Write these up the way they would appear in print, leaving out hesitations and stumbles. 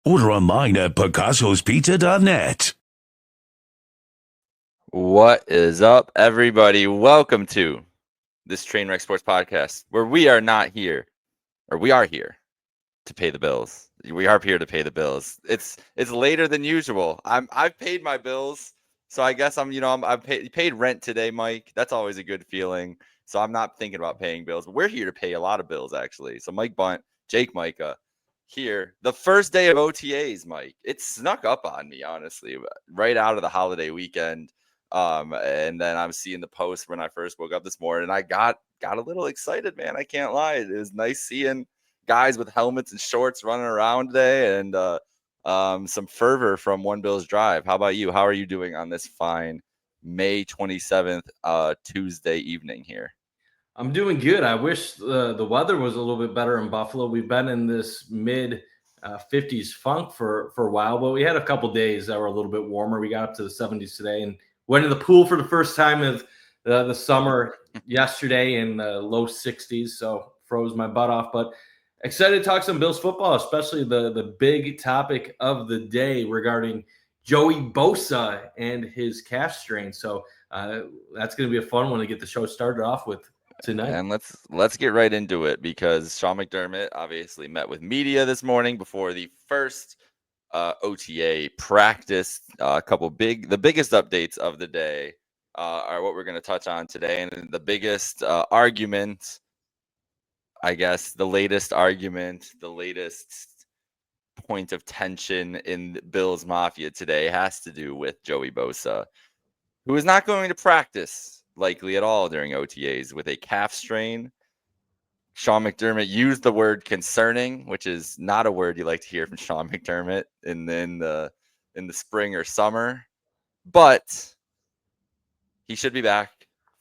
Order online at picassospizza.net. What is up, everybody? Welcome to this Trainwreck Sports Podcast, where we are not here, or we are here to pay the bills. We are here to pay the bills. It's later than usual. I've paid my bills, so I guess I've paid rent today, Mike. That's always a good feeling. So I'm not thinking about paying bills, but we're here to pay a lot of bills actually. So Mike Bundt, Jake Majka, here. The first day of OTAs, Mike. It snuck up on me, honestly, right out of the holiday weekend. And then I'm seeing the post when I first woke up this morning, and I got a little excited, man. I can't lie. It was nice seeing guys with helmets and shorts running around today, and some fervor from One Bills Drive. How about you? How are you doing on this fine May 27th Tuesday evening here? I'm doing good. I wish the weather was a little bit better in Buffalo. We've been in this mid 50s funk for a while, but we had a couple days that were a little bit warmer. We got up to the 70s today and went in the pool for the first time of the summer yesterday in the low 60s. So froze my butt off, but excited to talk some Bills football, especially the big topic of the day regarding Joey Bosa and his calf strain. So that's going to be a fun one to get the show started off with tonight. And let's get right into it, because Sean McDermott obviously met with media this morning before the first OTA practice. The biggest updates of the day are what we're going to touch on today, and the biggest argument, I guess, the latest point of tension in Bills Mafia today has to do with Joey Bosa, who is not going to practice likely at all during OTAs with a calf strain. Sean McDermott used the word concerning, which is not a word you like to hear from Sean McDermott in the spring or summer, but he should be back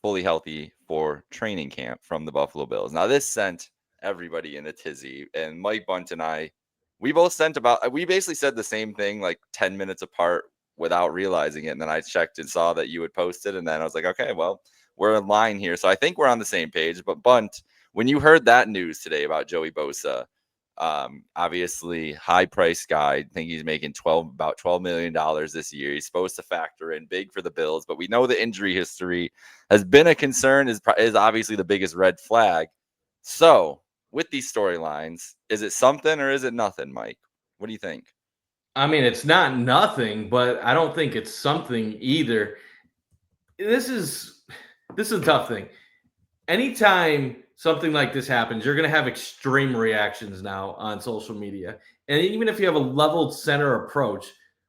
fully healthy for training camp from the Buffalo Bills. Now, this sent everybody in a tizzy, and Mike Bundt and I, we basically said the same thing like 10 minutes apart without realizing it. And then I checked and saw that you had posted, and then I was like, okay, well, we're in line here. So I think we're on the same page. But Bundt, when you heard that news today about Joey Bosa, obviously high price guy, I think he's making about $12 million this year. He's supposed to factor in big for the Bills, but we know the injury history has been a concern, is obviously the biggest red flag. So with these storylines, is it something or is it nothing, Mike? What do you think? I mean, it's not nothing, but I don't think it's something either. This is a tough thing. Anytime something like this happens, you're going to have extreme reactions now on social media. And even if you have a leveled center approach,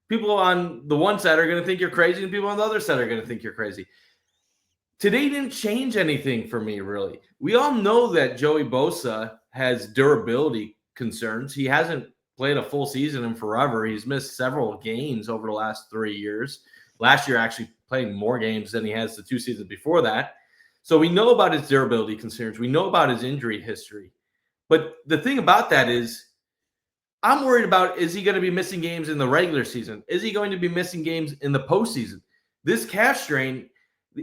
people on the one side are going to think you're crazy, and people on the other side are going to think you're crazy. Today didn't change anything for me, really. We all know that Joey Bosa has durability concerns. He hasn't played a full season in forever. He's missed several games over the last 3 years. Last year, actually playing more games than he has the 2 seasons before that. So we know about his durability concerns. We know about his injury history. But the thing about that is, I'm worried about, is he going to be missing games in the regular season? Is he going to be missing games in the postseason? This calf strain,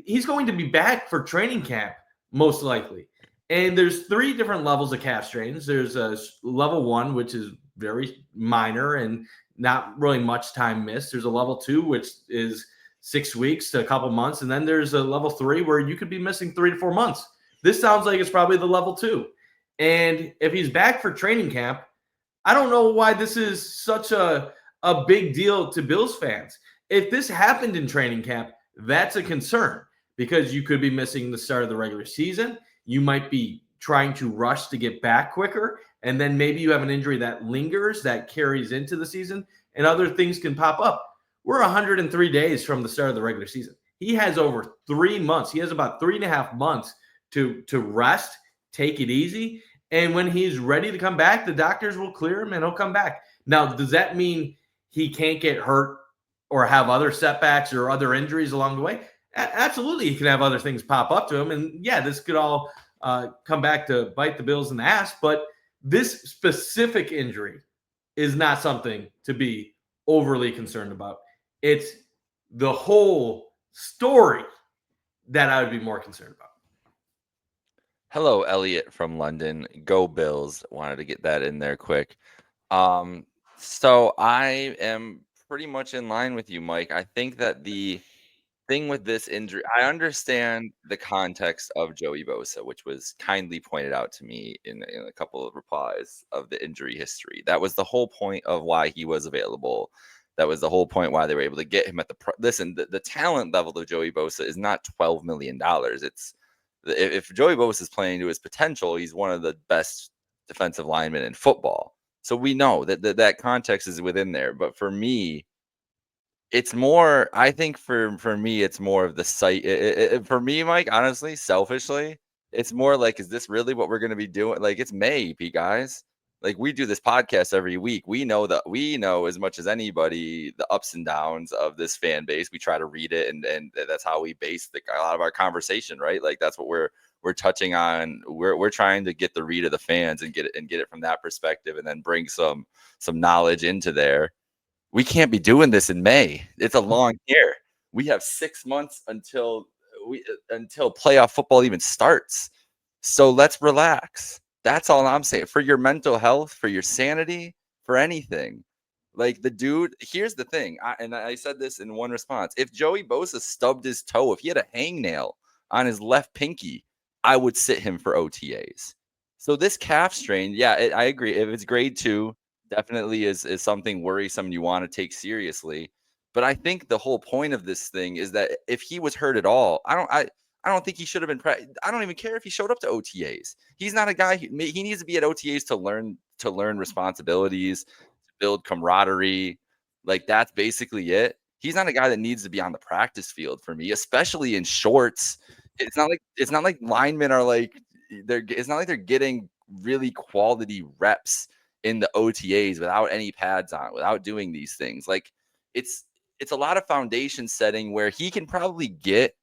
he's going to be back for training camp, most likely. And there's 3 different levels of calf strains. There's a level 1, which is very minor and not really much time missed. There's a level 2, which is 6 weeks to a couple months. And then there's a level 3 where you could be missing 3 to 4 months. This sounds like it's probably the level 2. And if he's back for training camp, I don't know why this is such a big deal to Bills fans. If this happened in training camp, that's a concern, because you could be missing the start of the regular season. You might be trying to rush to get back quicker, and then maybe you have an injury that lingers, that carries into the season, and other things can pop up. We're 103 days from the start of the regular season. He has over 3 months. He has about 3.5 months to rest, take it easy. And when he's ready to come back, the doctors will clear him and he'll come back. Now, does that mean he can't get hurt or have other setbacks or other injuries along the way? Absolutely, he can have other things pop up to him. And yeah, this could all come back to bite the Bills in the ass. But this specific injury is not something to be overly concerned about. It's the whole story that I would be more concerned about. Hello, Elliot from London. Go Bills. Wanted to get that in there quick. So I am pretty much in line with you, Mike. I think that the thing with this injury, I understand the context of Joey Bosa, which was kindly pointed out to me in a couple of replies of the injury history. That was the whole point of why he was available. That was the whole point why they were able to get him at listen. The talent level of Joey Bosa is not $12 million. It's if Joey Bosa is playing to his potential, he's one of the best defensive linemen in football. So we know that context is within there. But for me, it's more, I think for me, it's more of the site. For me, Mike, honestly, selfishly, it's more like, is this really what we're going to be doing? Like, it's May, P guys. Like, we do this podcast every week. We know as much as anybody the ups and downs of this fan base. We try to read it, and that's how we base a lot of our conversation, right? Like, that's what we're touching on. We're trying to get the read of the fans and get it from that perspective, and then bring some knowledge into there. We can't be doing this in May. It's a long year. We have 6 months until playoff football even starts. So let's relax. That's all I'm saying. For your mental health, for your sanity, for anything. Like, the dude, here's the thing. I said this in one response. If Joey Bosa stubbed his toe, if he had a hangnail on his left pinky, I would sit him for OTAs. So this calf strain, yeah, I agree. If it's grade 2, definitely is something worrisome you want to take seriously. But I think the whole point of this thing is that if he was hurt at all, I don't think he should have been. I don't even care if he showed up to OTAs. He's not a guy. He needs to be at OTAs to learn responsibilities, to build camaraderie. Like, that's basically it. He's not a guy that needs to be on the practice field for me, especially in shorts. It's not like linemen are like it's not like they're getting really quality reps in the OTAs without any pads on, without doing these things. Like, it's a lot of foundation setting where he can probably get,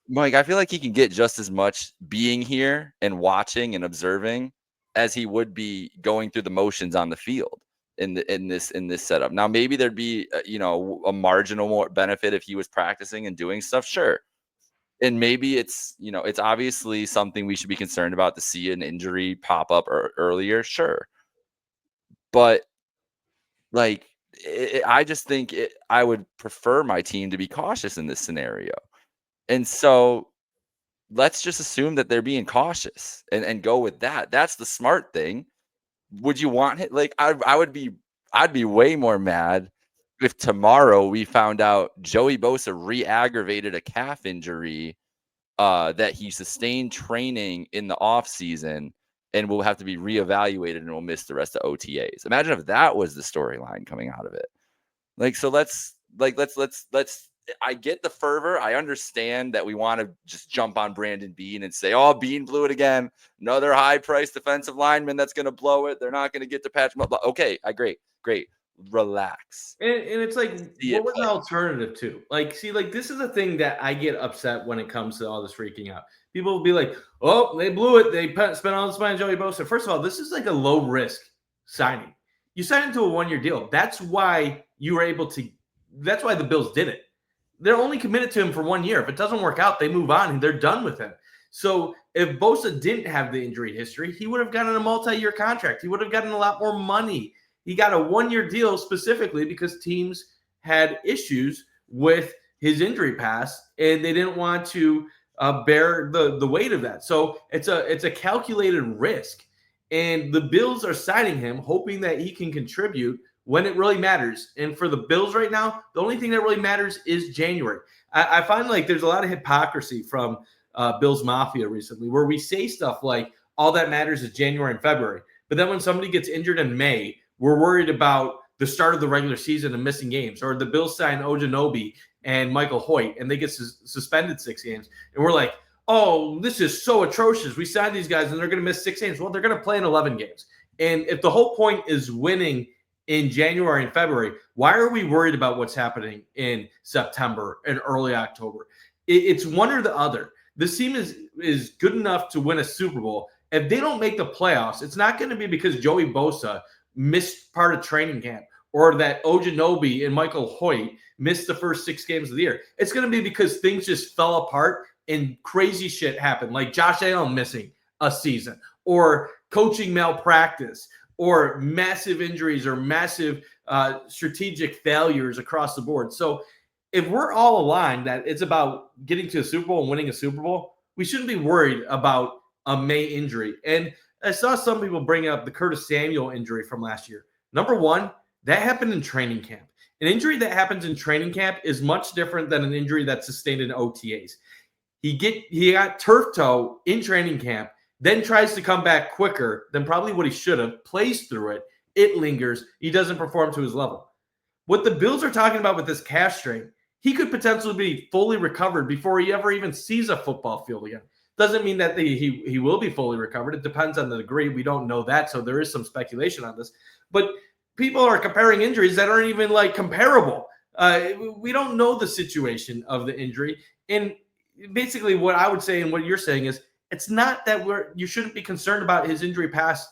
Mike, I feel like he can get just as much being here and watching and observing as he would be going through the motions on the field in this setup. Now, maybe there'd be a marginal more benefit if he was practicing and doing stuff, sure. And maybe it's obviously something we should be concerned about to see an injury pop up earlier, sure. But like, I just think I would prefer my team to be cautious in this scenario. And so let's just assume that they're being cautious and go with that. That's the smart thing. Would you want it? Like, I'd be way more mad if tomorrow we found out Joey Bosa re-aggravated a calf injury that he sustained training in the offseason and will have to be reevaluated and will miss the rest of OTAs. Imagine if that was the storyline coming out of it. Like, so let's I get the fervor. I understand that we want to just jump on Brandon Beane and say, oh, Beane blew it again. Another high-priced defensive lineman that's going to blow it. They're not going to get to patch him up. Okay, great. Relax. And it's like, what was the alternative to? Like, see, like, this is the thing that I get upset when it comes to all this freaking out. People will be like, oh, they blew it. They spent all this money on Joey Bosa. First of all, this is like a low-risk signing. You signed into a one-year deal. That's why you were able to – that's why the Bills did it. They're only committed to him for 1 year. If it doesn't work out, they move on and they're done with him. So if Bosa didn't have the injury history, he would have gotten a multi-year contract. He would have gotten a lot more money. He got a one-year deal specifically because teams had issues with his injury past, and they didn't want to bear the weight of that. So it's a calculated risk, and the Bills are signing him, hoping that he can contribute when it really matters. And for the Bills right now, the only thing that really matters is January. I find like there's a lot of hypocrisy from Bills Mafia recently, where we say stuff like all that matters is January and February, but then when somebody gets injured in May, we're worried about the start of the regular season and missing games, or the Bills sign Ojanobi and Michael Hoyt and they get suspended 6 games. And we're like, oh, this is so atrocious. We signed these guys and they're going to miss 6 games. Well, they're going to play in 11 games. And if the whole point is winning in January and February, why are we worried about what's happening in September and early October? It's one or the other. This team is good enough to win a Super Bowl. If they don't make the playoffs, it's not going to be because Joey Bosa missed part of training camp or that Ojanobi and Michael Hoyt missed the first 6 games of the year. It's going to be because things just fell apart and crazy shit happened, like Josh Allen missing a season or coaching malpractice or massive injuries or massive strategic failures across the board. So if we're all aligned that it's about getting to a Super Bowl and winning a Super Bowl, we shouldn't be worried about a May injury. And I saw some people bring up the Curtis Samuel injury from last year. Number one, that happened in training camp. An injury that happens in training camp is much different than an injury that's sustained in OTAs. He got turf toe in training camp, then tries to come back quicker than probably what he should have, plays through it, it lingers, he doesn't perform to his level. What the Bills are talking about with this calf strain, he could potentially be fully recovered before he ever even sees a football field again. Doesn't mean that he will be fully recovered. It depends on the degree. We don't know that, so there is some speculation on this. But people are comparing injuries that aren't even like comparable. We don't know the situation of the injury. And basically what I would say and what you're saying is it's not that you shouldn't be concerned about his injury past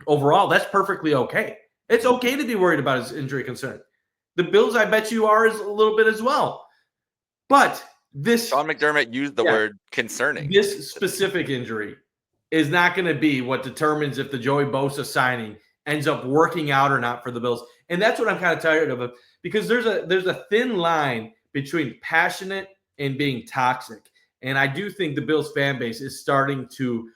overall. That's perfectly okay. It's okay to be worried about his injury concern. The Bills, I bet you are, is a little bit as well. But Sean McDermott used the word concerning. This specific injury is not going to be what determines if the Joey Bosa signing ends up working out or not for the Bills. And that's what I'm kind of tired of, because there's a thin line between passionate and being toxic. And I do think the Bills fan base is starting to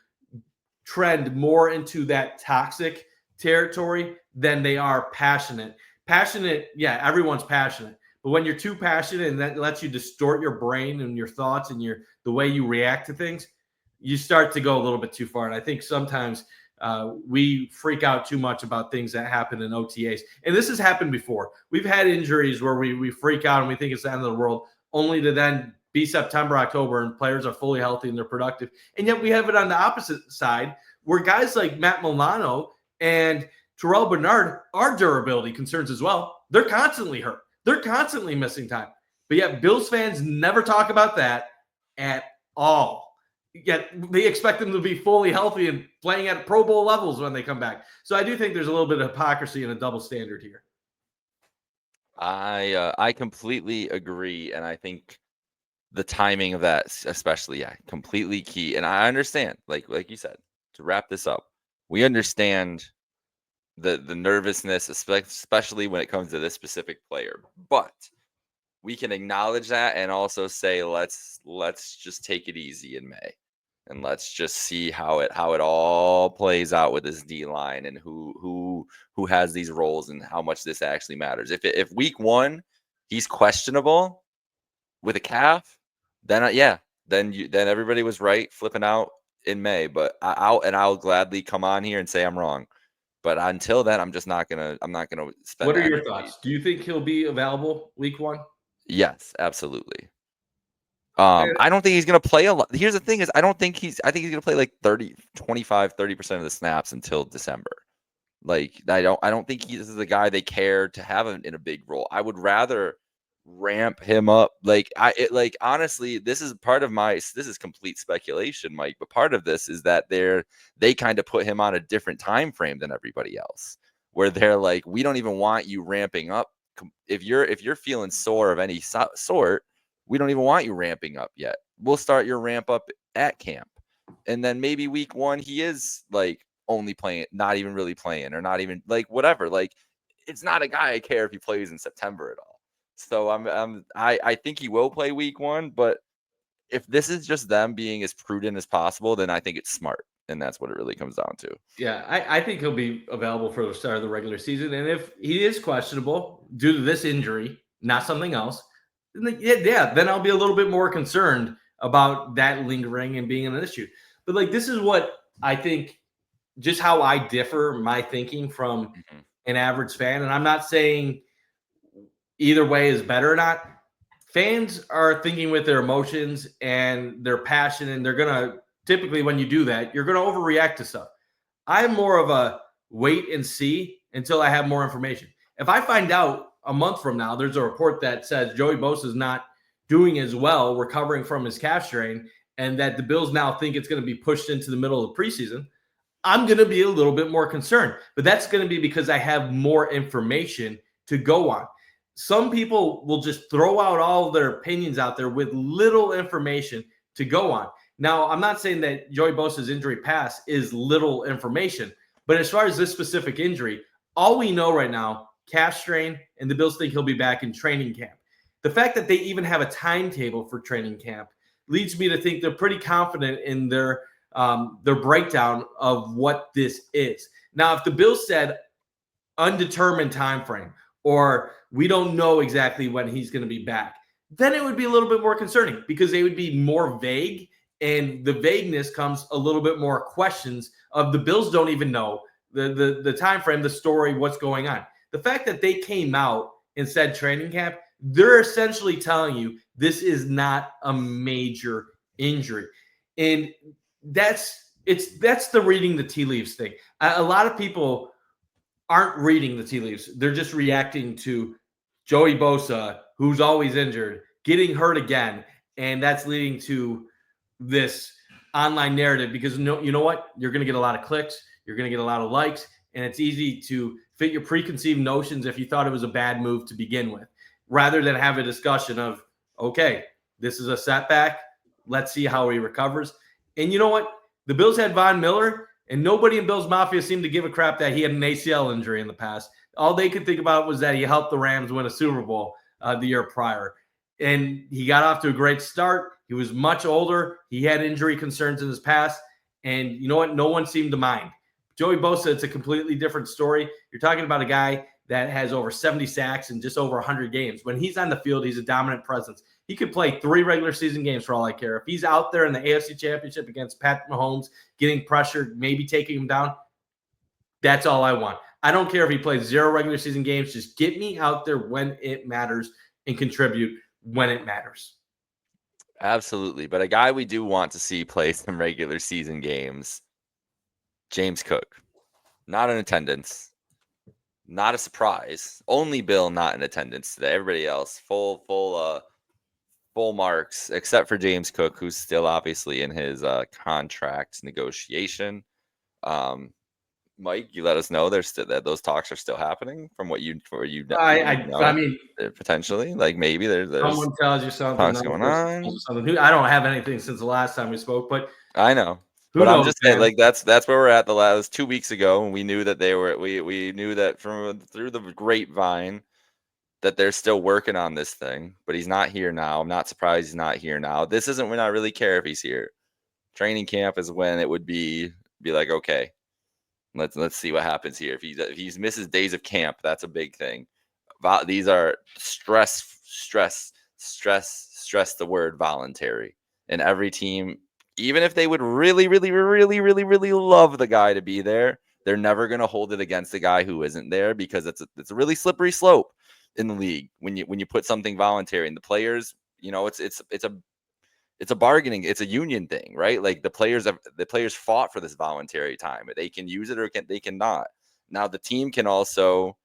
trend more into that toxic territory than they are passionate. Passionate, yeah, everyone's passionate. But when you're too passionate and that lets you distort your brain and your thoughts and the way you react to things, you start to go a little bit too far. And I think sometimes we freak out too much about things that happen in OTAs. And this has happened before. We've had injuries where we freak out and we think it's the end of the world, only to then be September, October, and players are fully healthy and they're productive. And yet we have it on the opposite side where guys like Matt Milano and Terrell Bernard are durability concerns as well. They're constantly hurt. They're constantly missing time. But yet Bills fans never talk about that at all. Yet they expect them to be fully healthy and playing at Pro Bowl levels when they come back. So I do think there's a little bit of hypocrisy and a double standard here. I completely agree. And I think the timing of that, especially, completely key. And I understand, like you said, to wrap this up, we understand the nervousness, especially when it comes to this specific player. But we can acknowledge that and also say, let's just take it easy in May. And let's just see how it all plays out with this D line and who has these roles and how much this actually matters. If week one he's questionable with a calf, then everybody was right flipping out in May. But I'll gladly come on here and say I'm wrong. But until then, I'm not gonna spend. What are your thoughts? Do you think he'll be available week one? Yes, absolutely. I don't think he's going to play a lot. Here's the thing is I think he's going to play like 30% of the snaps until December. Like I don't think this is the guy they care to have in a big role. I would rather ramp him up. Honestly, this is complete speculation, Mike, but part of this is that they kind of put him on a different time frame than everybody else, where they're like, we don't even want you ramping up. If you're feeling sore of any sort, we don't even want you ramping up yet. We'll start your ramp up at camp. And then maybe week one, he is like only playing, not even really playing, or not even like whatever. Like it's not a guy I care if he plays in September at all. So I think he will play week one, but if this is just them being as prudent as possible, then I think it's smart. And that's what it really comes down to. Yeah, I think he'll be available for the start of the regular season. And if he is questionable due to this injury, not something else, then I'll be a little bit more concerned about that lingering and being an issue. But like, this is what I think, just how I differ my thinking from an average fan. And I'm not saying either way is better or not. Fans are thinking with their emotions and their passion, and they're going to typically, when you do that, you're going to overreact to stuff. I'm more of a wait and see until I have more information. If I find out a month from now, there's a report that says Joey Bosa is not doing as well recovering from his calf strain, and that the Bills now think it's going to be pushed into the middle of the preseason, I'm going to be a little bit more concerned. But that's going to be because I have more information to go on. Some people will just throw out all of their opinions out there with little information to go on. Now, I'm not saying that Joey Bosa's injury past is little information, But as far as this specific injury, all we know right now, calf strain, and the Bills think he'll be back in training camp. The fact that they even have a timetable for training camp leads me to think they're pretty confident in their breakdown of what this is. Now, if the Bills said undetermined time frame, or we don't know exactly when he's going to be back, then it would be a little bit more concerning because they would be more vague, and the vagueness comes a little bit more questions of the Bills don't even know the time frame, the story, what's going on. The fact that they came out and said training camp, they're essentially telling you this is not a major injury. And that's the reading the tea leaves thing. A lot of people aren't reading the tea leaves. They're just reacting to Joey Bosa, who's always injured, getting hurt again. And that's leading to this online narrative because you know what? You're going to get a lot of clicks. You're going to get a lot of likes. And it's easy to fit your preconceived notions if you thought it was a bad move to begin with, rather than have a discussion of, okay, this is a setback. Let's see how he recovers. And you know what? The Bills had Von Miller, and nobody in Bills Mafia seemed to give a crap that he had an ACL injury in the past. All they could think about was that he helped the Rams win a Super Bowl the year prior. And he got off to a great start. He was much older. He had injury concerns in his past. And you know what? No one seemed to mind. Joey Bosa, it's a completely different story. You're talking about a guy that has over 70 sacks in just over 100 games. When he's on the field, he's a dominant presence. He could play 3 regular season games for all I care. If he's out there in the AFC Championship against Pat Mahomes, getting pressured, maybe taking him down, that's all I want. I don't care if he plays 0 regular season games. Just get me out there when it matters and contribute when it matters. Absolutely. But a guy we do want to see play some regular season games, James Cook. Not in attendance. Not a surprise. Only Bill not in attendance today. Everybody else full marks, except for James Cook, who's still obviously in his contract negotiation. Mike, you let us know that those talks are still happening from what you know. I mean, potentially, like maybe there's someone tells you something talks going on. I don't have anything since the last time we spoke, but I know. But I'm just saying, like that's where we're at. The last 2 weeks ago, and we knew that they were. We knew that through the grapevine that they're still working on this thing. But he's not here now. I'm not surprised he's not here now. This isn't when I really care if he's here. Training camp is when it would be like, okay, let's see what happens here. If he misses days of camp, that's a big thing. These are stress the word voluntary. And every team, even if they would really love the guy to be there, they're never going to hold it against the guy who isn't there because it's a really slippery slope in the league when you put something voluntary. And the players, it's a bargaining, it's a union thing, right? Like the players fought for this voluntary time. They can use it or they cannot. Now the team can also,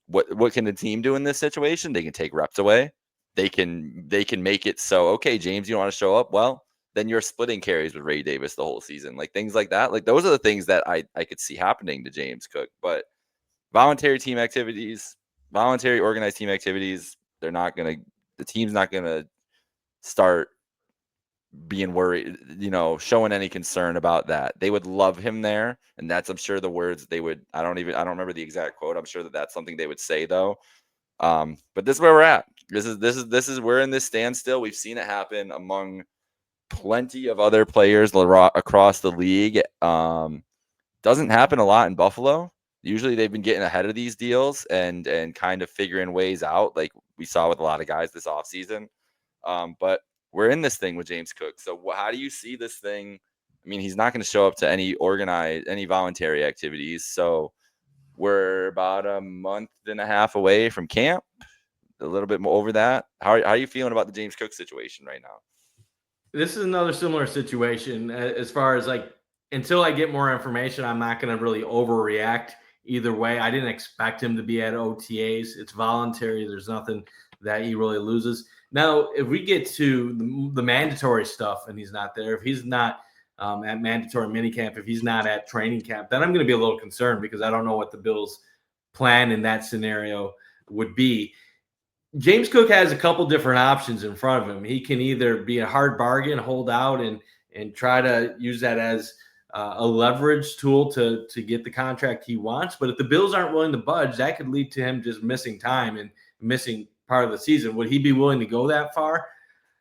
what can the team do in this situation? They can take reps away. They can make it so, okay, James, you don't want to show up? Well, then you're splitting carries with Ray Davis the whole season. Like things like that. Like those are the things that I could see happening to James Cook. But voluntary organized team activities, the team's not gonna start being worried, showing any concern about that. They would love him there, and that's, I'm sure, the words they would. I don't remember the exact quote. I'm sure that's something they would say though. But this is where we're at. This is we're in this standstill. We've seen it happen among plenty of other players across the league. Doesn't happen a lot in Buffalo. Usually they've been getting ahead of these deals and kind of figuring ways out, like we saw with a lot of guys this offseason. But we're in this thing with James Cook. So how do you see this thing? I mean, he's not going to show up to any voluntary activities. So we're about a month and a half away from camp, a little bit more over that. How are you feeling about the James Cook situation right now? This is another similar situation as far as like, until I get more information, I'm not going to really overreact either way. I didn't expect him to be at OTAs. It's voluntary. There's nothing that he really loses. Now, if we get to the mandatory stuff and he's not there, if he's not at mandatory minicamp, if he's not at training camp, then I'm going to be a little concerned because I don't know what the Bills' plan in that scenario would be. James Cook has a couple different options in front of him. He can either be a hard bargain, hold out, and try to use that as a leverage tool to get the contract he wants. But if the Bills aren't willing to budge, that could lead to him just missing time and missing part of the season. Would he be willing to go that far?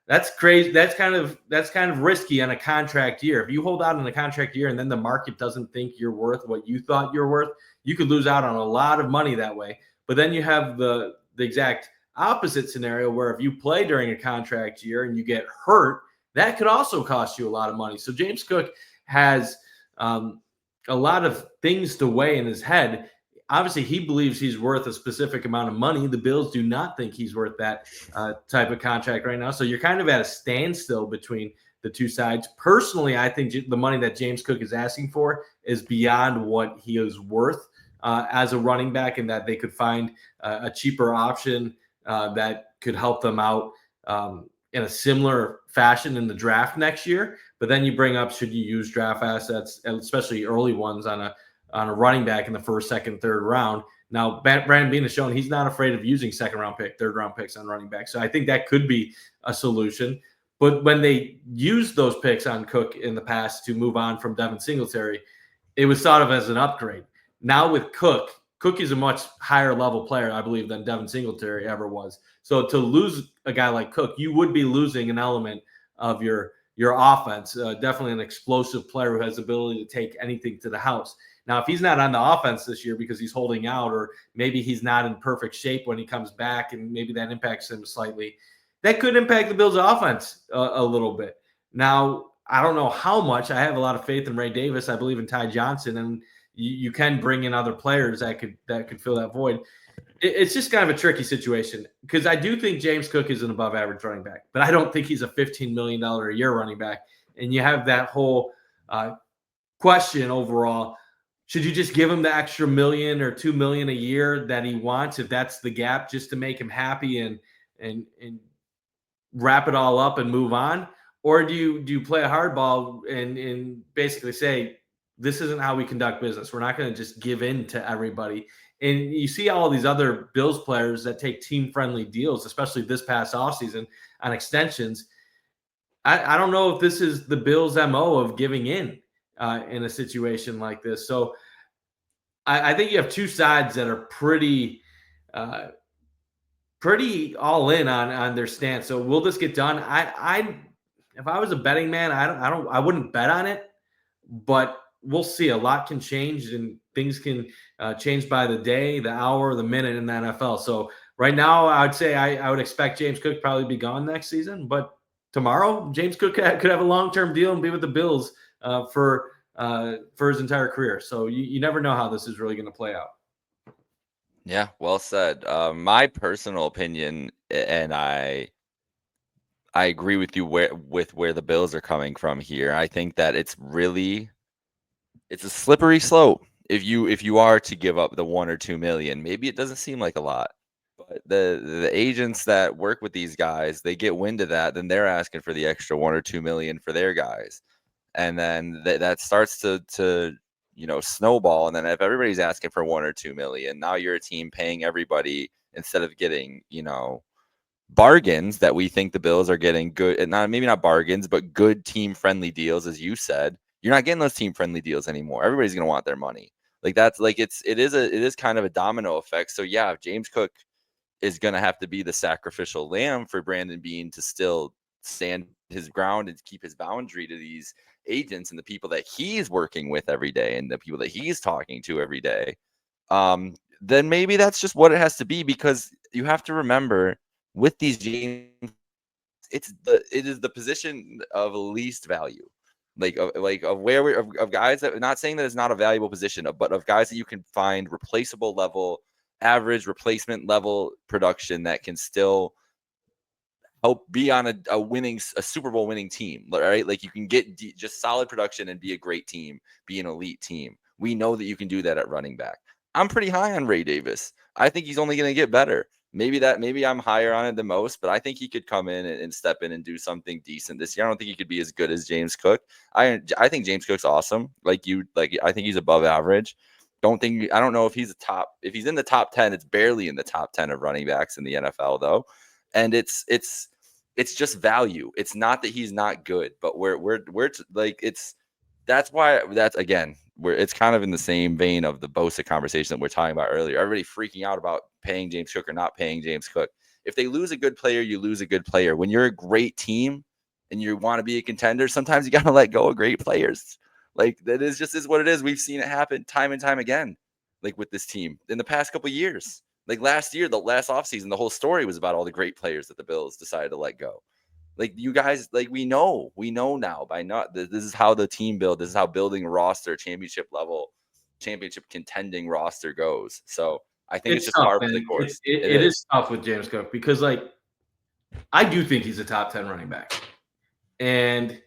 That's crazy. That's kind of risky on a contract year. If you hold out on a contract year and then the market doesn't think you're worth what you thought you're worth, you could lose out on a lot of money that way. But then you have the exact opposite scenario where if you play during a contract year and you get hurt, that could also cost you a lot of money. So James Cook has a lot of things to weigh in his head. Obviously, he believes he's worth a specific amount of money. The Bills do not think he's worth that type of contract right now. So you're kind of at a standstill between the two sides. Personally, I think the money that James Cook is asking for is beyond what he is worth as a running back, and that they could find a cheaper option that could help them out in a similar fashion in the draft next year. But then you bring up, should you use draft assets, especially early ones, on a running back in the first, second, third round? Now, Brandon Beane has shown he's not afraid of using second-round pick, third-round picks on running back. So I think that could be a solution. But when they used those picks on Cook in the past to move on from Devin Singletary, it was thought of as an upgrade. Now with Cook is a much higher level player, I believe, than Devin Singletary ever was. So to lose a guy like Cook, you would be losing an element of your offense. Definitely an explosive player who has the ability to take anything to the house. Now, if he's not on the offense this year because he's holding out, or maybe he's not in perfect shape when he comes back, and maybe that impacts him slightly, that could impact the Bills' offense a little bit. Now, I don't know how much. I have a lot of faith in Ray Davis. I believe in Ty Johnson, and you can bring in other players that could fill that void. It's just kind of a tricky situation because I do think James Cook is an above-average running back, but I don't think he's a $15 million a year running back. And you have that whole question overall. Should you just give him the extra $1 million or $2 million a year that he wants, if that's the gap, just to make him happy and wrap it all up and move on? Or do you play a hardball and basically say, this isn't how we conduct business. We're not going to just give in to everybody. And you see all these other Bills players that take team-friendly deals, especially this past offseason on extensions. I don't know if this is the Bills' MO of giving in a situation like this. So I think you have two sides that are pretty all in on their stance. So will this get done? If I was a betting man, I wouldn't bet on it, but we'll see. A lot can change, and things can change by the day, the hour, the minute in the NFL. So right now, I would say I would expect James Cook probably be gone next season. But tomorrow, James Cook could have a long-term deal and be with the Bills for his entire career. So you never know how this is really going to play out. Yeah, well said. My personal opinion, and I agree with you where the Bills are coming from here. I think that it's a slippery slope. If you are to give up the $1 or $2 million, maybe it doesn't seem like a lot, but the agents that work with these guys, they get wind of that, then they're asking for the extra $1 or $2 million for their guys, and then that starts to snowball. And then if everybody's asking for $1 or $2 million, now you're a team paying everybody instead of getting bargains that we think the Bills are getting good, and maybe not bargains, but good team friendly deals, as you said. You're not getting those team friendly deals anymore. Everybody's going to want their money. Like that's like it is kind of a domino effect. So yeah, if James Cook is going to have to be the sacrificial lamb for Brandon Beane to still stand his ground and keep his boundary to these agents and the people that he's working with every day and the people that he's talking to every day, then maybe that's just what it has to be. Because you have to remember, with these James, it is the position of least value. Of guys that, not saying that it's not a valuable position, but of guys that you can find replaceable level, average replacement level production that can still help be on a Super Bowl winning team, right? Like you can get just solid production and be a great team, be an elite team. We know that you can do that at running back. I'm pretty high on Ray Davis. I think he's only going to get better. Maybe I'm higher on it than most, but I think he could come in and step in and do something decent this year. I don't think he could be as good as James Cook. I think James Cook's awesome. I think he's above average. I don't know if he's in the top 10. It's barely in the top 10 of running backs in the NFL though. And it's just value. It's not that he's not good, but we're like, it's that's why it's kind of in the same vein of the Bosa conversation that we're talking about earlier. Everybody freaking out about paying James Cook or not paying James Cook. If they lose a good player, you lose a good player. When you're a great team and you want to be a contender, sometimes you got to let go of great players. Like that is what it is. We've seen it happen time and time again, like with this team in the past couple of years. Like last year, the last offseason, the whole story was about all the great players that the Bills decided to let go. Like you guys, like we know now by not this is how the team build. This is how building a roster, championship contending roster goes. So I think it's just tough, par for man. the course. It is tough with James Cook because, like, I do think he's a top 10 running back, and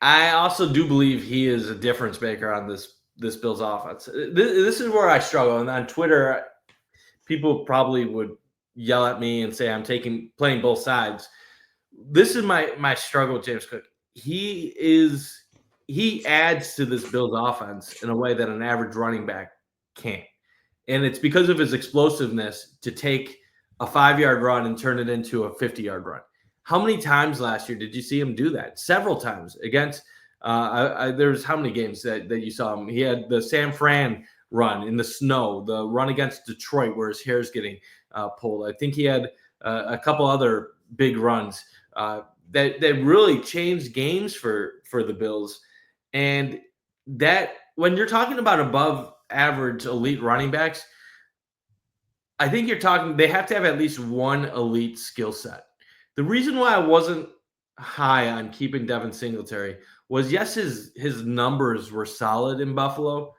I also do believe he is a difference maker on this Bills offense. This is where I struggle, and on Twitter, people probably would yell at me and say I'm playing both sides. This is my struggle with James Cook. He adds to this Bills offense in a way that an average running back can't. And it's because of his explosiveness to take a 5-yard run and turn it into a 50-yard run. How many times last year did you see him do that? Several times against there's how many games that you saw him? He had the San Fran run in the snow, the run against Detroit where his hair's getting pulled. I think he had a couple other big runs that really changed games for the Bills. And that when you're talking about above average elite running backs, I think they have to have at least one elite skill set. The reason why I wasn't high on keeping Devin Singletary was, yes, his numbers were solid in Buffalo.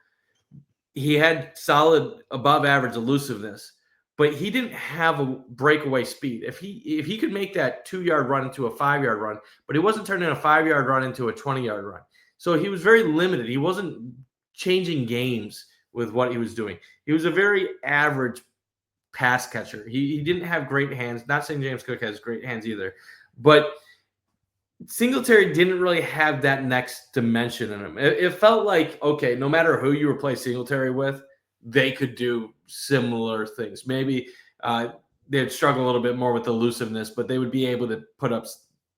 He had solid above average elusiveness, but he didn't have a breakaway speed. If he could make that 2-yard run into a 5-yard run, but he wasn't turning a 5-yard run into a 20-yard run. So he was very limited. He wasn't changing games with what he was doing. He was a very average pass catcher. He didn't have great hands. Not saying James Cook has great hands either, but Singletary didn't really have that next dimension in him. It felt like, okay, no matter who you replace Singletary with, they could do similar things. Maybe they'd struggle a little bit more with elusiveness, but they would be able to put up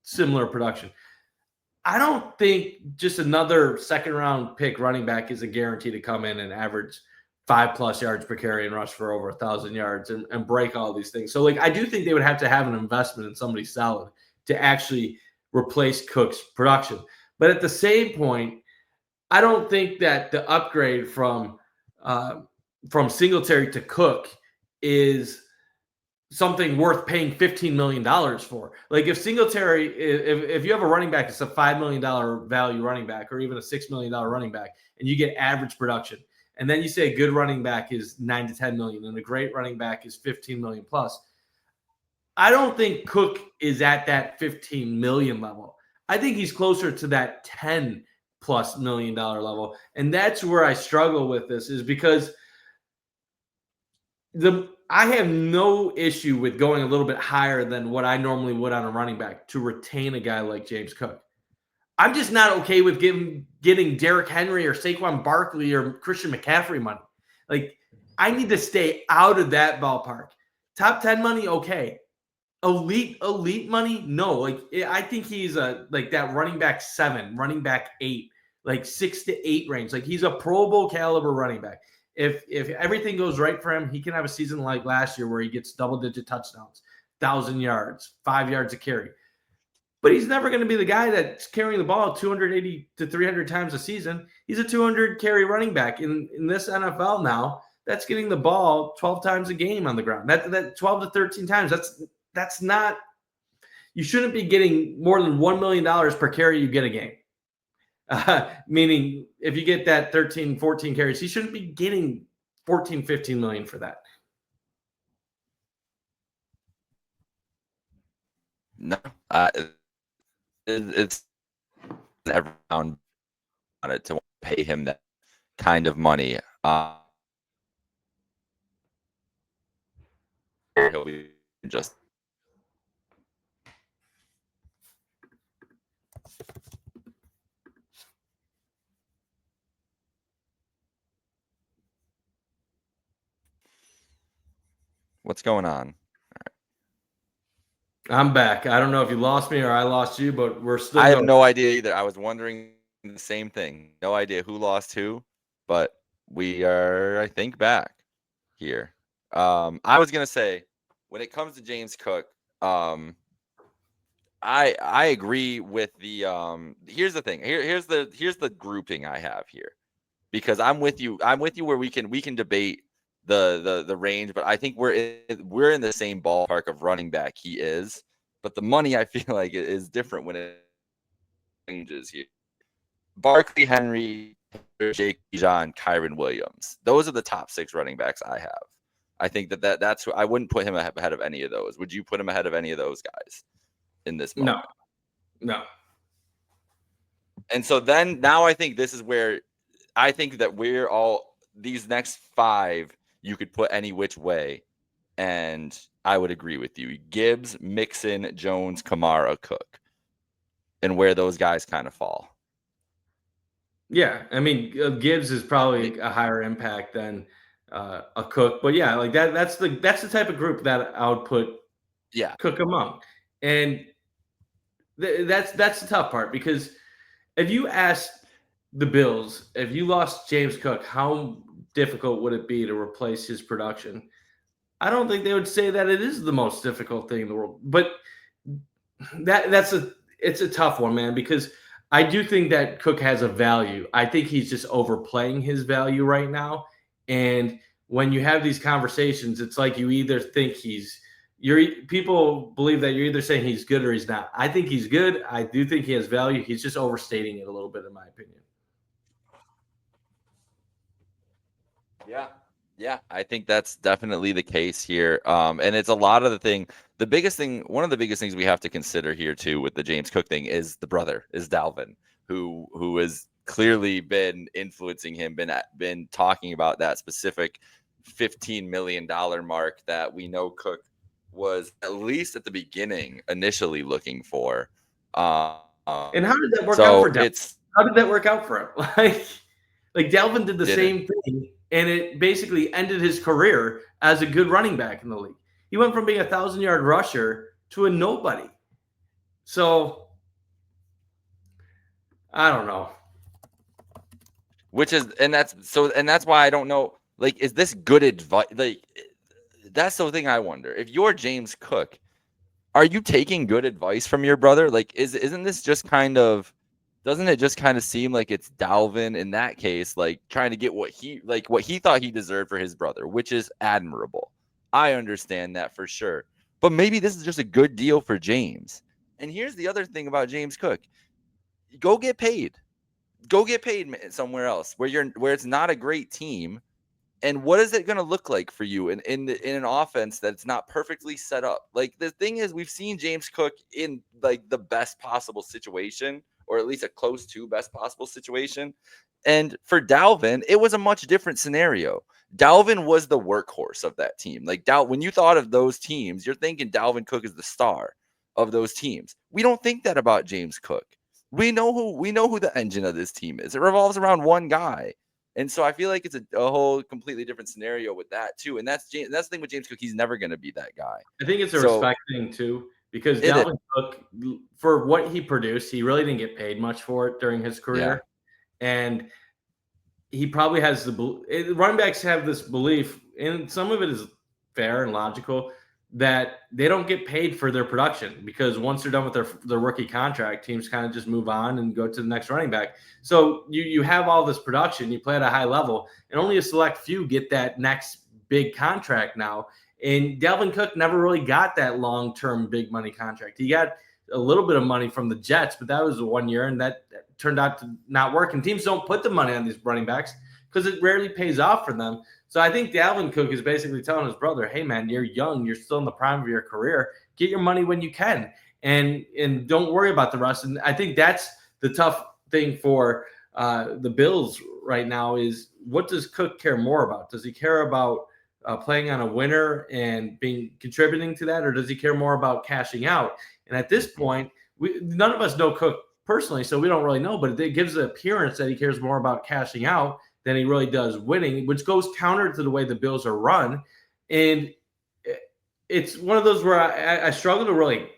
similar production. I don't think just another second-round pick running back is a guarantee to come in and average 5+ yards per carry and rush for over 1,000 yards and break all these things. So, like, I do think they would have to have an investment in somebody solid to actually replace Cook's production. But at the same point, I don't think that the upgrade from Singletary to Cook is something worth paying $15 million for. Like if Singletary, if you have a running back, it's a $5 million value running back or even a $6 million running back, and you get average production, and then you say a good running back is 9 to 10 million and a great running back is 15 million plus. I don't think Cook is at that 15 million level. I think he's closer to that $10+ million level. And that's where I struggle with this, is because I have no issue with going a little bit higher than what I normally would on a running back to retain a guy like James Cook. I'm just not okay with getting Derrick Henry or Saquon Barkley or Christian McCaffrey money. Like, I need to stay out of that ballpark. Top 10 money, okay. Elite money, no. Like, I think he's like that running back 7, running back 8, like 6 to 8 range. Like, he's a Pro Bowl caliber running back. If everything goes right for him, he can have a season like last year where he gets double-digit touchdowns, 1,000 yards, 5 yards a carry. But he's never going to be the guy that's carrying the ball 280 to 300 times a season. He's a 200-carry running back. In this NFL now, that's getting the ball 12 times a game on the ground. That 12 to 13 times, that's not – you shouldn't be getting more than $1 million per carry you get a game. Meaning if you get that 13, 14 carries, he shouldn't be getting 14, 15 million for that. No, it's everyone on it to pay him that kind of money. He'll be just. What's going on? I'm back. I don't know if you lost me or I lost you, but we're still. I have no idea either. I was wondering the same thing. No idea who lost who, but we are, I think, back here. I was gonna say, when it comes to James Cook, I agree with the here's the thing. Here's the grouping I have here. Because I'm with you where we can debate the range, but I think we're in the same ballpark of running back he is. But the money I feel like is different when it changes here. Barkley, Henry, Jake John, Kyron Williams. Those are the top 6 running backs I have. I think that's who I wouldn't put him ahead of any of those. Would you put him ahead of any of those guys in this moment? No. And so then now I think this is where I think that we're all these next 5 you could put any which way, and I would agree with you. Gibbs, Mixon, Jones, Kamara, Cook, and where those guys kind of fall. Yeah, I mean, Gibbs is probably a higher impact than a Cook, but yeah, like that's the type of group that I would put Cook among, and that's the tough part, because if you ask the Bills, if you lost James Cook, how difficult would it be to replace his production? I don't think they would say that it is the most difficult thing in the world, but it's a tough one, man, because I do think that Cook has a value. I think he's just overplaying his value right now. And when you have these conversations, it's like you either think people believe that you're either saying he's good or he's not. I think he's good. I do think he has value. He's just overstating it a little bit, in my opinion. Yeah, I think that's definitely the case here. And it's a lot of the thing. One of the biggest things we have to consider here too with the James Cook thing is the brother, is Dalvin, who has clearly been influencing him, been talking about that specific $15 million mark that we know Cook was at least at the beginning initially looking for. And how did that work out for Dalvin? How did that work out for him? Like Dalvin did the same thing, and it basically ended his career as a good running back in the league. He went from being a 1,000-yard rusher to a nobody. So I don't know. That's why I don't know. Like, is this good advice? Like, that's the thing I wonder. If you're James Cook, are you taking good advice from your brother? Like, isn't this just kind of? Doesn't it just kind of seem like it's Dalvin in that case, like trying to get what he thought he deserved for his brother, which is admirable. I understand that for sure. But maybe this is just a good deal for James. And here's the other thing about James Cook. Go get paid. Go get paid somewhere else where it's not a great team. And what is it going to look like for you in an offense that's not perfectly set up? Like, the thing is, we've seen James Cook in like the best possible situation, or at least a close to best possible situation. And for Dalvin, it was a much different scenario. Dalvin was the workhorse of that team. Like, when you thought of those teams, you're thinking Dalvin Cook is the star of those teams. We don't think that about James Cook. We know who the engine of this team is. It revolves around one guy. And so I feel like it's a whole completely different scenario with that too. And that's the thing with James Cook. He's never going to be that guy. I think it's a respect thing too, because Dalvin Cook, for what he produced, he really didn't get paid much for it during his career. Yeah. And he probably has running backs have this belief, and some of it is fair and logical, that they don't get paid for their production, because once they're done with their rookie contract, teams kind of just move on and go to the next running back. So you have all this production, you play at a high level, and only a select few get that next big contract now. And Dalvin Cook never really got that long-term big money contract. He got a little bit of money from the Jets, but that was 1 year, and that turned out to not work. And teams don't put the money on these running backs because it rarely pays off for them. So I think Dalvin Cook is basically telling his brother, hey, man, you're young. You're still in the prime of your career. Get your money when you can, and don't worry about the rest. And I think that's the tough thing for the Bills right now is, what does Cook care more about? Does he care about playing on a winner and contributing to that, or does he care more about cashing out? And at this point, none of us know Cook personally, so we don't really know, but it gives the appearance that he cares more about cashing out than he really does winning, which goes counter to the way the Bills are run. And it's one of those where I struggle to really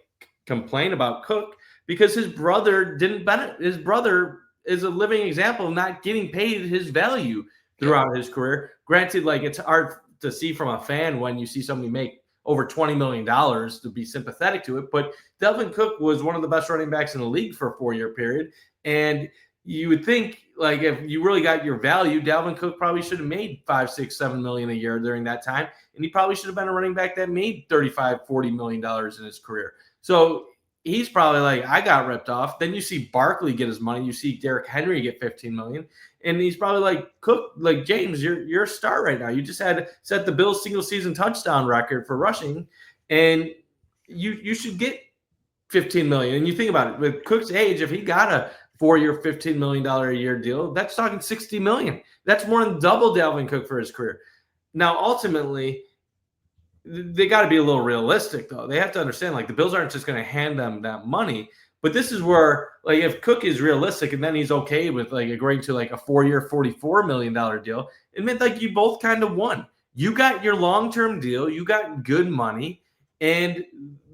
complain about Cook, because his brother didn't benefit. His brother is a living example of not getting paid his value throughout his career. Granted, like it's hard to see from a fan when you see somebody make over $20 million to be sympathetic to it. But Dalvin Cook was one of the best running backs in the league for a 4-year period. And you would think, like, if you really got your value, Dalvin Cook probably should have made $5, $6, $7 million a year during that time. And he probably should have been a running back that made $35, $40 million in his career. So he's probably like, I got ripped off. Then you see Barkley get his money. You see Derrick Henry get $15 million. And he's probably like, Cook, like, James, you're a star right now. You just had to set the Bills single season touchdown record for rushing, and you should get $15 million. And you think about it, with Cook's age, if he got a 4-year, $15 million a year deal, that's talking $60 million. That's more than double Dalvin Cook for his career. Now, ultimately, they got to be a little realistic, though. They have to understand, like, the Bills aren't just going to hand them that money. But this is where, like, if Cook is realistic and then he's okay with, like, agreeing to, like, a 4-year, $44 million deal, it meant, like, you both kind of won. You got your long-term deal. You got good money. And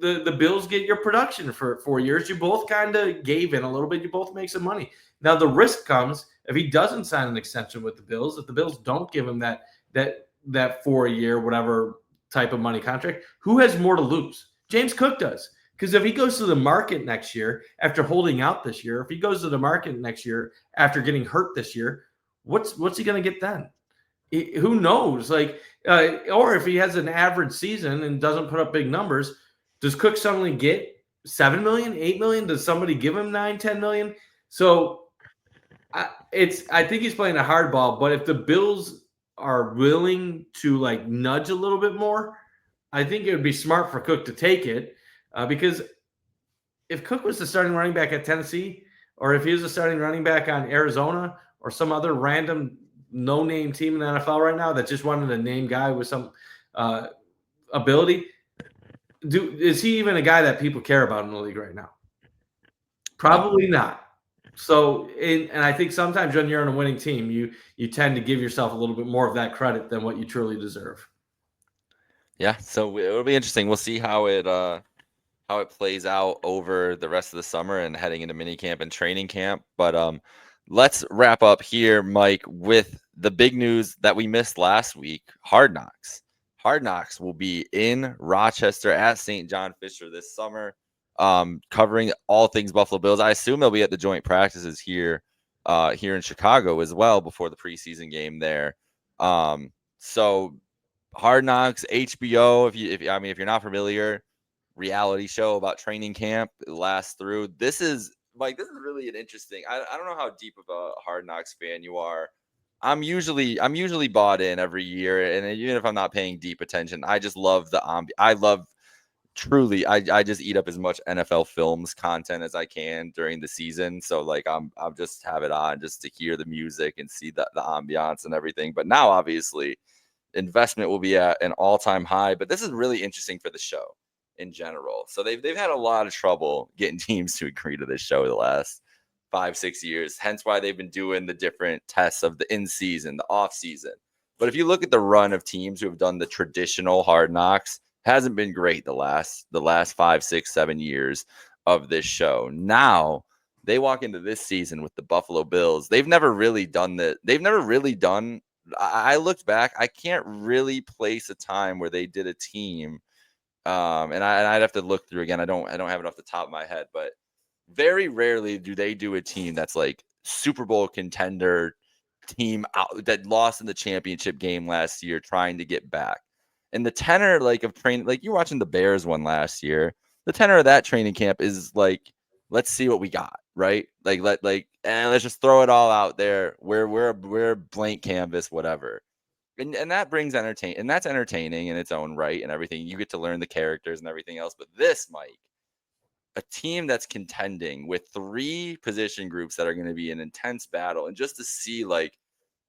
the Bills get your production for 4 years. You both kind of gave in a little bit. You both make some money. Now, the risk comes if he doesn't sign an extension with the Bills, if the Bills don't give him that 4-year, whatever type of money contract, who has more to lose? James Cook does. Because if he goes to the market next year after holding out this year, if he goes to the market next year after getting hurt this year, what's he going to get then? Who knows? Like, or if he has an average season and doesn't put up big numbers, does Cook suddenly get $7 million, $8 million? Does somebody give him $9, $10 million? So I think he's playing a hard ball. But if the Bills are willing to, like, nudge a little bit more, I think it would be smart for Cook to take it. Because if Cook was the starting running back at Tennessee, or if he was the starting running back on Arizona or some other random no-name team in the NFL right now that just wanted a name guy with some ability, is he even a guy that people care about in the league right now? Probably not. So, and I think sometimes when you're on a winning team, you tend to give yourself a little bit more of that credit than what you truly deserve. Yeah, so it'll be interesting. We'll see how it plays out over the rest of the summer and heading into minicamp and training camp. But let's wrap up here, Mike, with the big news that we missed last week. Hard Knocks. Hard Knocks will be in Rochester at St. John Fisher this summer, covering all things Buffalo Bills. I assume they'll be at the joint practices here in Chicago as well before the preseason game there. So Hard Knocks, HBO, if you're not familiar, reality show about training camp. It lasts through. This is really an interesting. I don't know how deep of a Hard Knocks fan you are. I'm usually bought in every year, and even if I'm not paying deep attention, I just love the I just eat up as much NFL Films content as I can during the season. So, like, I'll just have it on just to hear the music and see the ambiance and everything. But now, obviously, investment will be at an all-time high. But this is really interesting for the show in general. So they've had a lot of trouble getting teams to agree to this show the last 5-6 years. Hence why they've been doing the different tests of the in-season, the off-season. But if you look at the run of teams who have done the traditional Hard Knocks, hasn't been great the last 5, 6, 7 years of this show. Now they walk into this season with the Buffalo Bills. They've never really done that. I looked back. I can't really place a time where they did a team. And I'd have to look through again. I don't have it off the top of my head, but very rarely do they do a team that's like Super Bowl contender team out that lost in the championship game last year trying to get back. And the tenor, like, of training, like you're watching the Bears one last year, the tenor of that training camp is like, let's see what we got, right? Let's just throw it all out there. We're a blank canvas, whatever. And that brings entertain, and that's entertaining in its own right and everything. You get to learn the characters and everything else. But this, Mike, a team that's contending with 3 position groups that are going to be an intense battle, and just to see, like,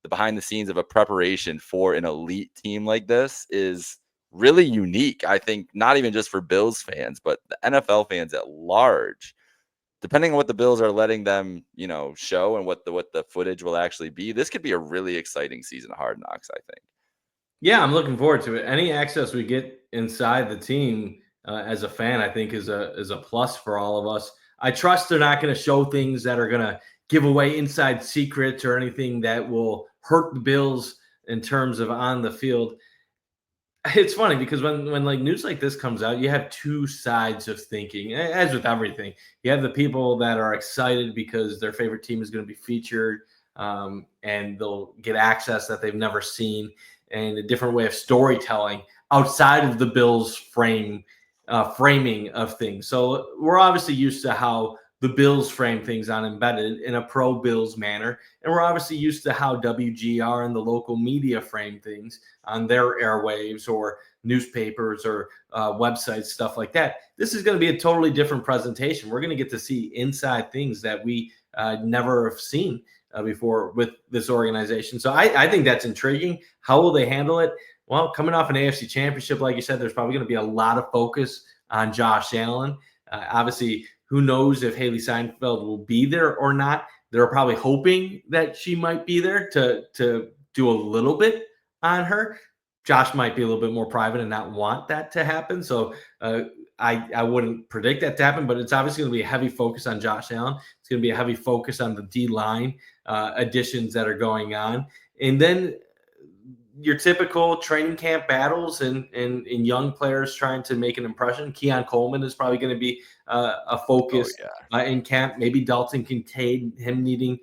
the behind the scenes of a preparation for an elite team like this is really unique. I think not even just for Bills fans, but the NFL fans at large. Depending on what the Bills are letting them, show and what the footage will actually be, this could be a really exciting season of Hard Knocks, I think. Yeah, I'm looking forward to it. Any access we get inside the team as a fan, I think is a plus for all of us. I trust they're not going to show things that are going to give away inside secrets or anything that will hurt the Bills in terms of on the field. It's funny because when like news like this comes out, you have two sides of thinking. As with everything, you have the people that are excited because their favorite team is going to be featured, and they'll get access that they've never seen, and a different way of storytelling outside of the Bills framing of things. So we're obviously used to how the Bills frame things on Embedded in a pro Bills manner. And we're obviously used to how WGR and the local media frame things on their airwaves or newspapers or websites, stuff like that. This is going to be a totally different presentation. We're going to get to see inside things that we never have seen before with this organization. So I think that's intriguing. How will they handle it? Well, coming off an AFC championship, like you said, there's probably going to be a lot of focus on Josh Allen. Obviously, who knows if Haley Seinfeld will be there or not? They're probably hoping that she might be there to do a little bit on her. Josh might be a little bit more private and not want that to happen. So I wouldn't predict that to happen, but it's obviously going to be a heavy focus on Josh Allen. It's going to be a heavy focus on the D-line additions that are going on. And then your typical training camp battles and young players trying to make an impression. Keon Coleman is probably going to be a focus in camp. Maybe Dalton Kincaid, him needing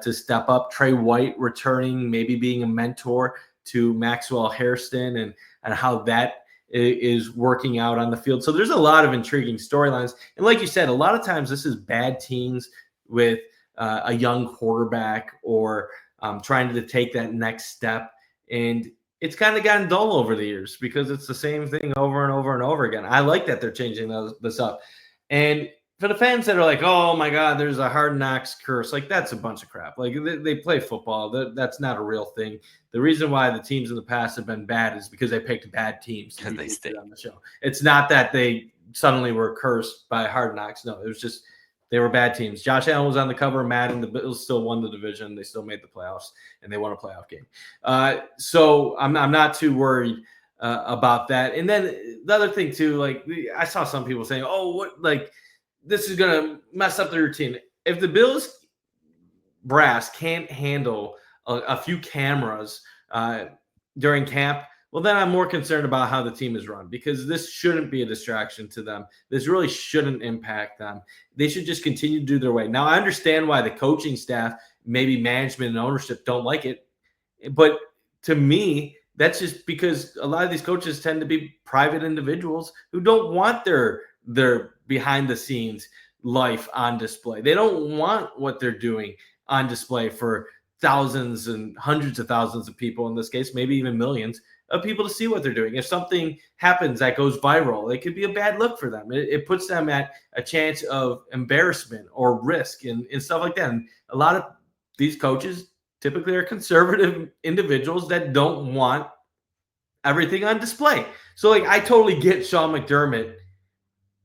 to step up. Trey White returning, maybe being a mentor to Maxwell Hairston and how that is working out on the field. So there's a lot of intriguing storylines. And like you said, a lot of times this is bad teams with a young quarterback or trying to take that next step. And it's kind of gotten dull over the years because it's the same thing over and over and over again. I like that they're changing this up. And for the fans that are like, oh my God, there's a Hard Knocks curse, like that's a bunch of crap. Like they play football. That's not a real thing. The reason why the teams in the past have been bad is because they picked bad teams to be featured on the show. It's not that they suddenly were cursed by Hard Knocks. No, it was just they were bad teams. Josh Allen was on the cover of Madden. The Bills still won the division. They still made the playoffs, and they won a playoff game. So I'm not too worried about that. And then the other thing too, like I saw some people saying, "Oh, what like this is gonna mess up the routine." If the Bills brass can't handle a few cameras during camp, well, then I'm more concerned about how the team is run because this shouldn't be a distraction to them. This really shouldn't impact them. They should just continue to do their way. Now, I understand why the coaching staff, maybe management and ownership don't like it. But to me, that's just because a lot of these coaches tend to be private individuals who don't want their behind the scenes life on display. They don't want what they're doing on display for thousands and hundreds of thousands of people in this case, maybe even millions of people to see what they're doing. If something happens that goes viral, it could be a bad look for them. It puts them at a chance of embarrassment or risk and stuff like that. And a lot of these coaches typically are conservative individuals that don't want everything on display. So like I totally get Sean McDermott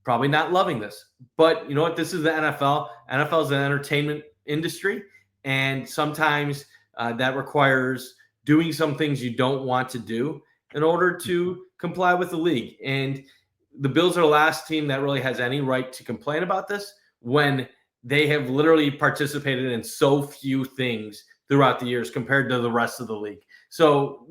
probably not loving this. But you know what? This is the NFL. NFL is an entertainment industry. And sometimes that requires doing some things you don't want to do in order to comply with the league. And the Bills are the last team that really has any right to complain about this when they have literally participated in so few things throughout the years compared to the rest of the league. So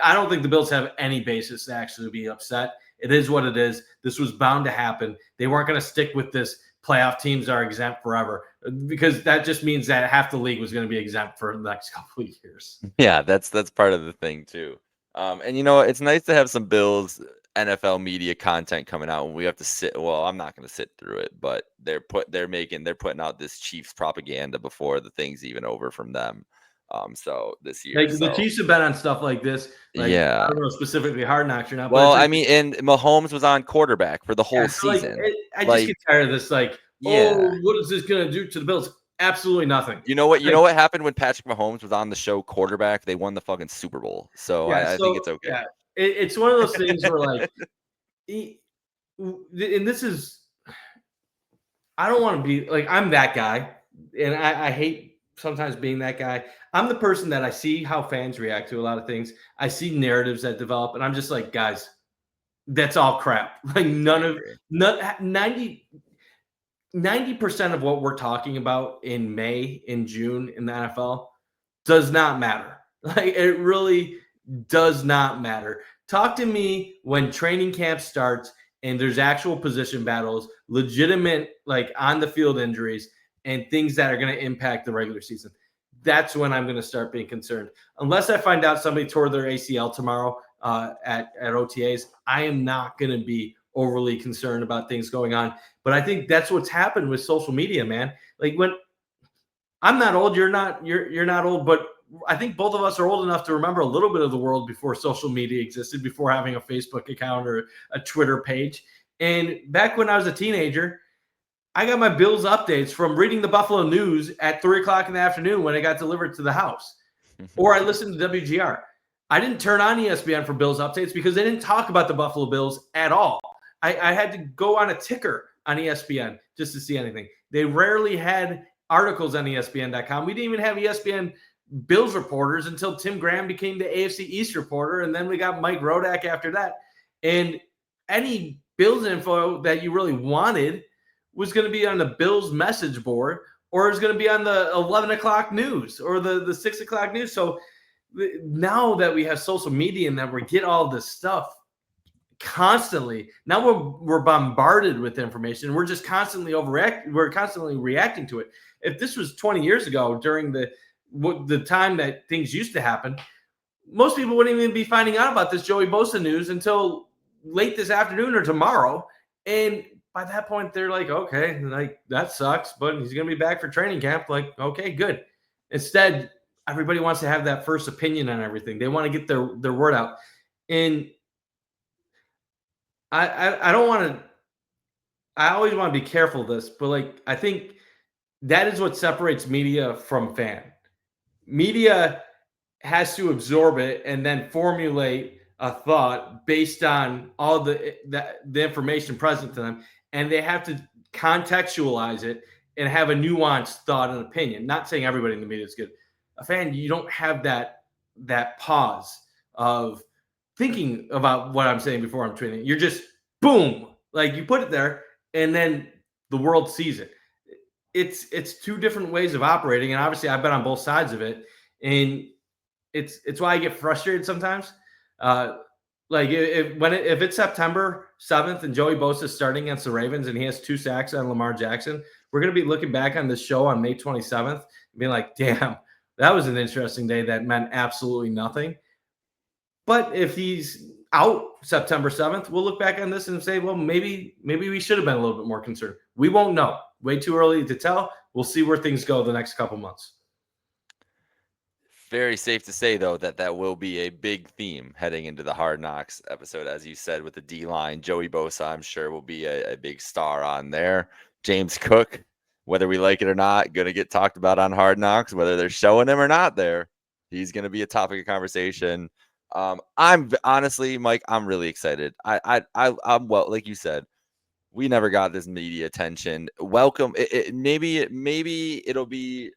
I don't think the Bills have any basis to actually be upset. It is what it is. This was bound to happen. They weren't going to stick with this playoff teams are exempt forever because that just means that half the league was going to be exempt for the next couple of years. Yeah, that's part of the thing too. And you know, it's nice to have some Bills NFL media content coming out when we have to sit. Well, I'm not going to sit through it, but they're putting out this Chiefs propaganda before the thing's even over from them. So this year, like, the Chiefs have been on stuff like this. Like, yeah, I don't know specifically Hard Knocks or not. Well, but I mean, and Mahomes was on quarterback for the whole season. I just get tired of this. Like, what is this going to do to the Bills? Absolutely nothing. You know what? You know what happened when Patrick Mahomes was on the show quarterback? They won the fucking Super Bowl. So I think it's okay. Yeah, it's one of those things where like, and this is, I don't want to be like I'm that guy, and I hate sometimes being that guy. I'm the person that I see how fans react to a lot of things. I see narratives that develop, and I'm just like, guys, that's all crap. Like 90. 90% of what we're talking about in May, in June in the NFL does not matter. Like, it really does not matter. Talk to me when training camp starts and there's actual position battles, legitimate, like on the field injuries, and things that are going to impact the regular season. That's when I'm going to start being concerned. Unless I find out somebody tore their ACL tomorrow at OTAs, I am not going to be overly concerned about things going on. But I think that's what's happened with social media, man. Like, when I'm not old, you're not old, but I think both of us are old enough to remember a little bit of the world before social media existed, before having a Facebook account or a Twitter page. And back when I was a teenager, I got my Bills updates from reading the Buffalo News at 3 o'clock in the afternoon when it got delivered to the house, or I listened to WGR. I didn't turn on ESPN for Bills updates because they didn't talk about the Buffalo Bills at all. I had to go on a ticker on ESPN just to see anything. They rarely had articles on ESPN.com. We didn't even have ESPN Bills reporters until Tim Graham became the AFC East reporter, and then we got Mike Rodak after that. And any Bills info that you really wanted was going to be on the Bills message board, or it was going to be on the 11 o'clock news or the 6 o'clock news. So now that we have social media and that we get all this stuff constantly, now we're bombarded with information. We're just constantly we're constantly reacting to it. If this was 20 years ago during the time that things used to happen, most people wouldn't even be finding out about this Joey Bosa news until late this afternoon or tomorrow. And by that point, they're like, okay, like, that sucks, but he's going to be back for training camp. Like, okay, good. Instead, everybody wants to have that first opinion on everything. They want to get their word out. And I don't want to, I always want to be careful of this, but like, I think that is what separates media from fan. Media has to absorb it and then formulate a thought based on all the information present to them, and they have to contextualize it and have a nuanced thought and opinion. Not saying everybody in the media is good. A fan, you don't have that pause of thinking about what I'm saying before I'm tweeting. You're just boom, like, you put it there, and then the world sees it. It's two different ways of operating, and obviously I've been on both sides of it, and it's why I get frustrated sometimes. Like, if it's September 7th and Joey Bosa is starting against the Ravens and he has 2 sacks on Lamar Jackson, we're going to be looking back on this show on May 27th and being like, damn, that was an interesting day that meant absolutely nothing. But if he's out September 7th, we'll look back on this and say, well, maybe we should have been a little bit more concerned. We won't know. Way too early to tell. We'll see where things go the next couple months. Very safe to say, though, that will be a big theme heading into the Hard Knocks episode, as you said, with the D-line. Joey Bosa, I'm sure, will be a big star on there. James Cook, whether we like it or not, going to get talked about on Hard Knocks, whether they're showing him or not there. He's going to be a topic of conversation. I'm honestly, Mike, I'm really excited. I'm well, like you said, we never got this media attention. Welcome. Maybe it'll be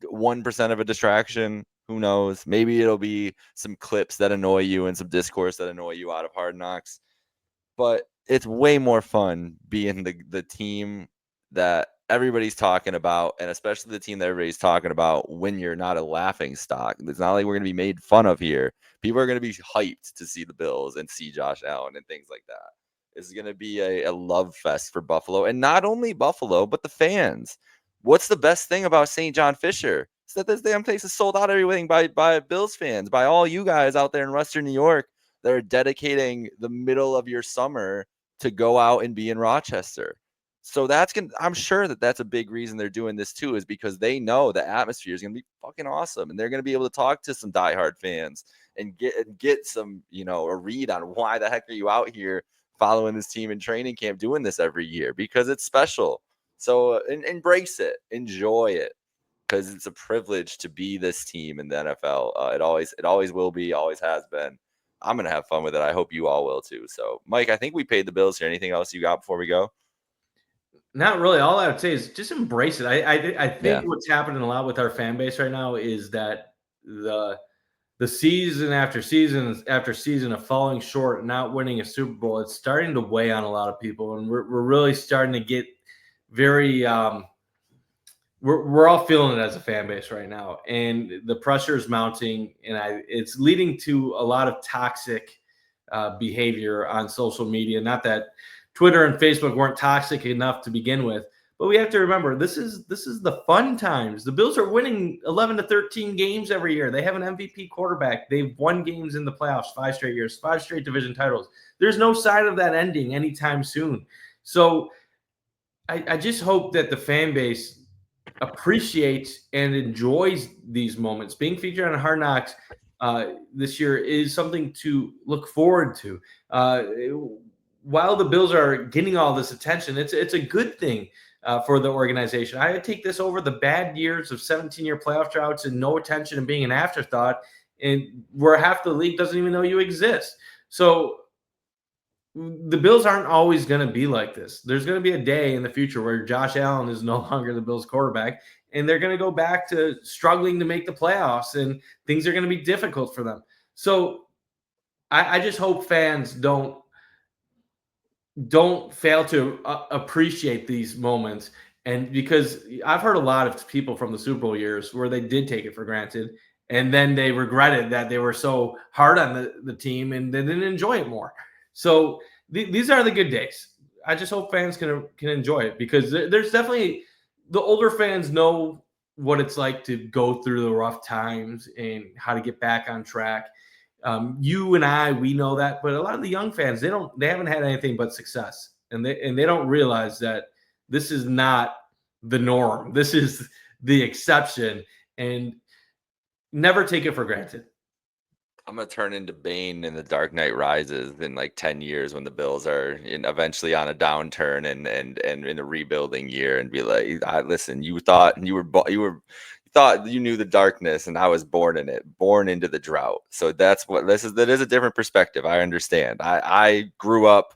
1% of a distraction. Who knows? Maybe it'll be some clips that annoy you and some discourse that annoy you out of Hard Knocks. But it's way more fun being the team that everybody's talking about, and especially the team that everybody's talking about when you're not a laughing stock. It's not like we're going to be made fun of here. People are going to be hyped to see the Bills and see Josh Allen and things like that. It's going to be a love fest for Buffalo, and not only Buffalo, but the fans. What's the best thing about St. John Fisher? It's that this damn place is sold out everything by Bills fans, by all you guys out there in Western New York that are dedicating the middle of your summer to go out and be in Rochester. So I'm sure that's a big reason they're doing this too, is because they know the atmosphere is going to be fucking awesome, and they're going to be able to talk to some diehard fans and get some, a read on why the heck are you out here following this team in training camp doing this every year, because it's special. So embrace it, enjoy it, because it's a privilege to be this team in the NFL. It always will be, always has been. I'm going to have fun with it. I hope you all will too. So, Mike, I think we paid the bills here. Anything else you got before we go? Not really. All I would say is just embrace it. I think what's happening a lot with our fan base right now is that the season after season after season of falling short, not winning a Super Bowl, it's starting to weigh on a lot of people, and we're really starting to get very we're all feeling it as a fan base right now, and the pressure is mounting, and it's leading to a lot of toxic behavior on social media. Not that Twitter and Facebook weren't toxic enough to begin with, but we have to remember this is the fun times. The Bills are winning 11 to 13 games every year. They have an MVP quarterback. They've won games in the playoffs 5 straight years, 5 straight division titles. There's no sign of that ending anytime soon. So I just hope that the fan base appreciates and enjoys these moments. Being featured on Hard Knocks this year is something to look forward to. While the Bills are getting all this attention, it's a good thing for the organization. I take this over the bad years of 17-year playoff droughts and no attention and being an afterthought, and where half the league doesn't even know you exist. So the Bills aren't always going to be like this. There's going to be a day in the future where Josh Allen is no longer the Bills quarterback, and they're going to go back to struggling to make the playoffs, and things are going to be difficult for them. So I just hope fans don't fail to appreciate these moments. And because I've heard a lot of people from the Super Bowl years where they did take it for granted, and then they regretted that they were so hard on the team and they didn't enjoy it more. So these are the good days. I just hope fans can enjoy it, because there's definitely the older fans know what it's like to go through the rough times and how to get back on track. You and I, we know that, but a lot of the young fans, they haven't had anything but success, and they don't realize that this is not the norm. This is the exception, and never take it for granted. I'm gonna turn into Bane in The Dark Knight Rises in like 10 years when the Bills are eventually on a downturn and in a rebuilding year, and be like, listen, you thought you thought you knew the darkness, and I was born in it, born into the drought. So that's what this is. That is a different perspective. I understand. I grew up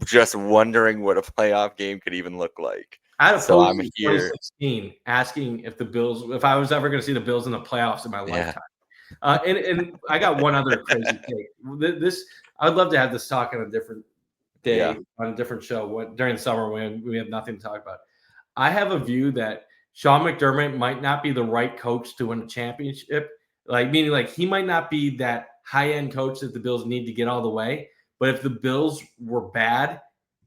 just wondering what a playoff game could even look like. I had a So post I'm in here. 2016 asking if I was ever going to see the Bills in the playoffs in my lifetime. And I got one other crazy take. I'd love to have this talk on a different day, on a different show during the summer when we have nothing to talk about. I have a view that Sean McDermott might not be the right coach to win a championship. Meaning he might not be that high-end coach that the Bills need to get all the way. But if the Bills were bad,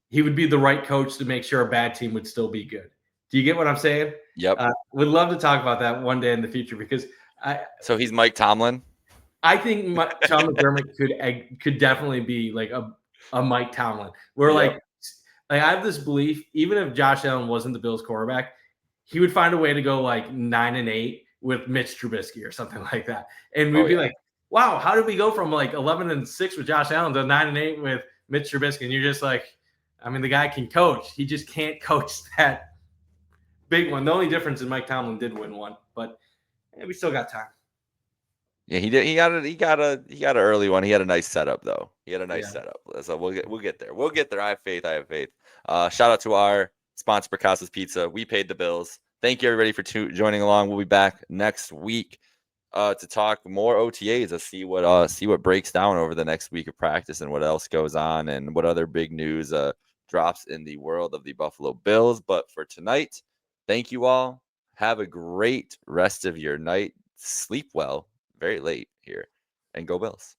he would be the right coach to make sure a bad team would still be good. Do you get what I'm saying? Yep. Would love to talk about that one day in the future, because So he's Mike Tomlin. I think Sean McDermott could definitely be like a Mike Tomlin, where I have this belief, even if Josh Allen wasn't the Bills quarterback, he would find a way to go 9-8 with Mitch Trubisky or something like that, and we'd be like, wow, how did we go from 11-6 with Josh Allen to 9-8 with Mitch Trubisky? And you're just like, I mean, the guy can coach, he just can't coach that big one. The only difference is Mike Tomlin did win one, but we still got time. Yeah, he did. He got an early one. He had a nice setup though. He had a nice setup. So we'll get there. We'll get there. I have faith. Shout out to our sponsor, Picasso's Pizza. We paid the bills. Thank you everybody for joining along. We'll be back next week to talk more OTAs. Let's see what breaks down over the next week of practice and what else goes on and what other big news drops in the world of the Buffalo Bills. But for tonight, thank you all. Have a great rest of your night. Sleep well. Very late here, and go Bills.